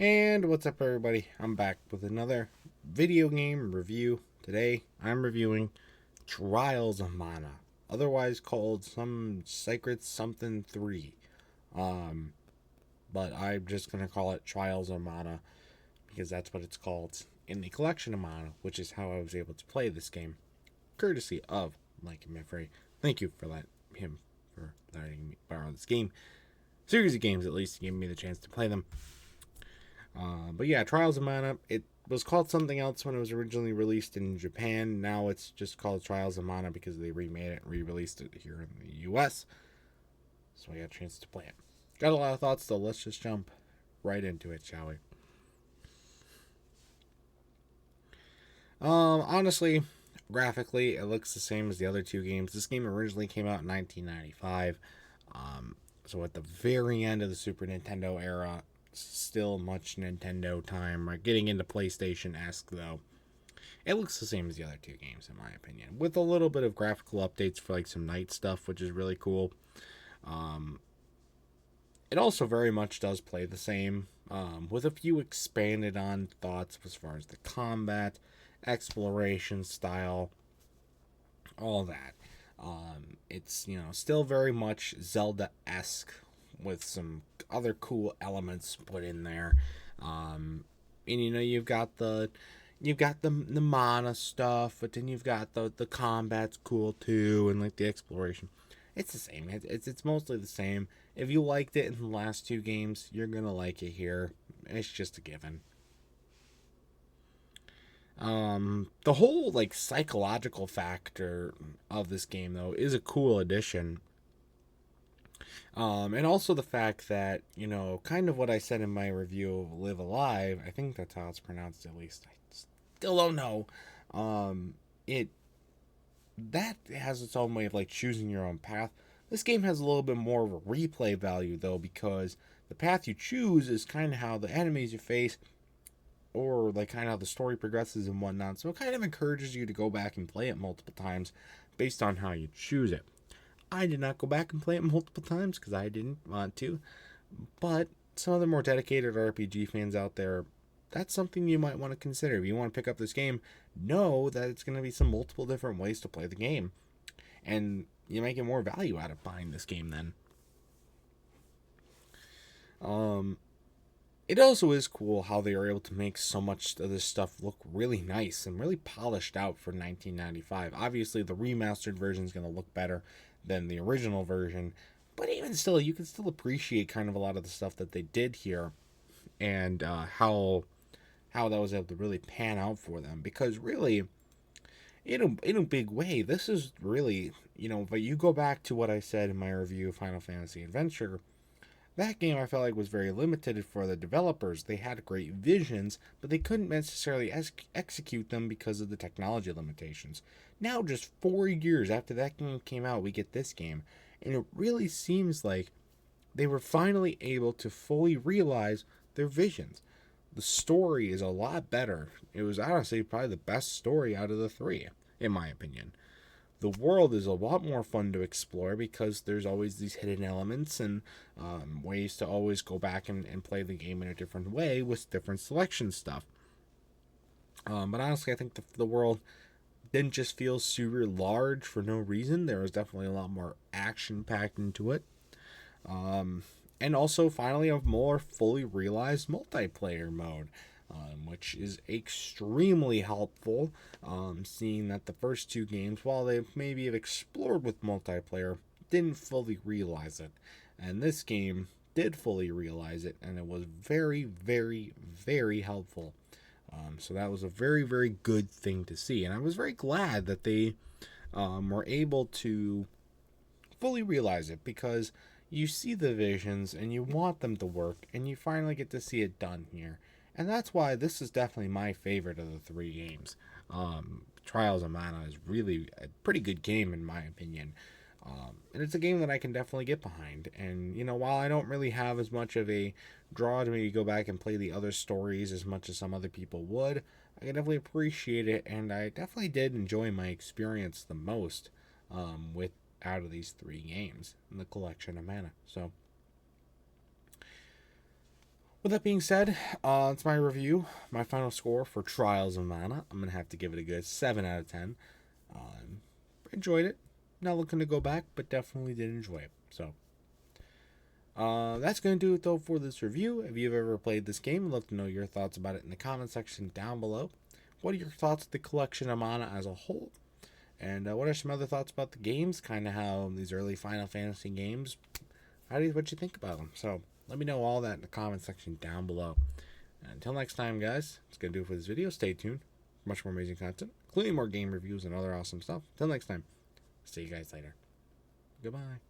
And what's up, everybody? I'm back with another video game review. Today, I'm reviewing Trials of Mana, otherwise called some Sacred Something 3. Um, but I'm just gonna call it Trials of Mana because that's what it's called in the collection of Mana, which is how I was able to play this game, courtesy of LikunMiffery. Thank you for letting me borrow this game. Series of games, at least, giving me the chance to play them. But yeah, Trials of Mana, it was called something else when it was originally released in Japan. Now it's just called Trials of Mana because they remade it and re-released it here in the US. So I got a chance to play it. Got a lot of thoughts, though. Let's just jump right into it, shall we? Honestly, graphically, it looks the same as the other two games. This game originally came out in 1995. So at the very end of the Super Nintendo era, still much Nintendo time. Right, getting into PlayStation-esque, though. It looks the same as the other two games, in my opinion, with a little bit of graphical updates for like some night stuff, which is really cool. It also very much does play the same, with a few expanded on thoughts as far as the combat, exploration style, all that. It's still very much Zelda-esque with some other cool elements put in there. And you've got the mana stuff, but then you've got the combat's cool too, and like the exploration. It's the same. It's mostly the same. If you liked it in the last two games, you're gonna like it here. It's just a given. The whole like psychological factor of this game though is a cool addition. And also the fact that, kind of what I said in my review of Live Alive, I think that's how it's pronounced at least. I still don't know. It that has its own way of like choosing your own path. This game has a little bit more of a replay value though, because the path you choose is kind of how the enemies you face or like kind of how the story progresses and whatnot. So it kind of encourages you to go back and play it multiple times based on how you choose it. I did not go back and play it multiple times because I didn't want to, but some of the more dedicated RPG fans out there, that's something you might want to consider. If you want to pick up this game, know that it's going to be some multiple different ways to play the game, and you might get more value out of buying this game then. It also is cool how they are able to make so much of this stuff look really nice and really polished out for 1995. Obviously, the remastered version is going to look better than the original version, but even still, you can still appreciate kind of a lot of the stuff that they did here, and how that was able to really pan out for them. Because really, in a big way, this is really, but you go back to what I said in my review of Final Fantasy Adventure. That game I felt like was very limited for the developers. They had great visions, but they couldn't necessarily execute them because of the technology limitations. Now, just 4 years after that game came out, we get this game, and it really seems like they were finally able to fully realize their visions. The story is a lot better. It was honestly probably the best story out of the three, in my opinion. The world is a lot more fun to explore because there's always these hidden elements and ways to always go back and play the game in a different way with different selection stuff. But honestly, I think the world didn't just feel super large for no reason. There was definitely a lot more action packed into it. And also, finally, a more fully realized multiplayer mode, which is extremely helpful. Seeing that the first two games, while they maybe have explored with multiplayer, didn't fully realize it. And this game did fully realize it, and it was very, very, very helpful. So that was a very, very good thing to see. And I was very glad that they were able to fully realize it, because you see the visions and you want them to work, and you finally get to see it done here. And that's why this is definitely my favorite of the three games. Trials of Mana is really a pretty good game in my opinion. And it's a game that I can definitely get behind. And, while I don't really have as much of a draw to maybe go back and play the other stories as much as some other people would, I can definitely appreciate it. And I definitely did enjoy my experience the most with out of these three games in the collection of Mana. So, With that being said, it's my review. My final score for Trials of Mana. I'm going to have to give it a good 7 out of 10. Enjoyed it. Not looking to go back, but definitely did enjoy it. So, that's going to do it, though, for this review. If you've ever played this game, I'd love to know your thoughts about it in the comment section down below. What are your thoughts of the collection of Mana as a whole? And what are some other thoughts about the games? Kind of how these early Final Fantasy games, what you think about them? So, let me know all that in the comment section down below. And until next time, guys, it's going to do it for this video. Stay tuned for much more amazing content, including more game reviews and other awesome stuff. Until next time, see you guys later. Goodbye.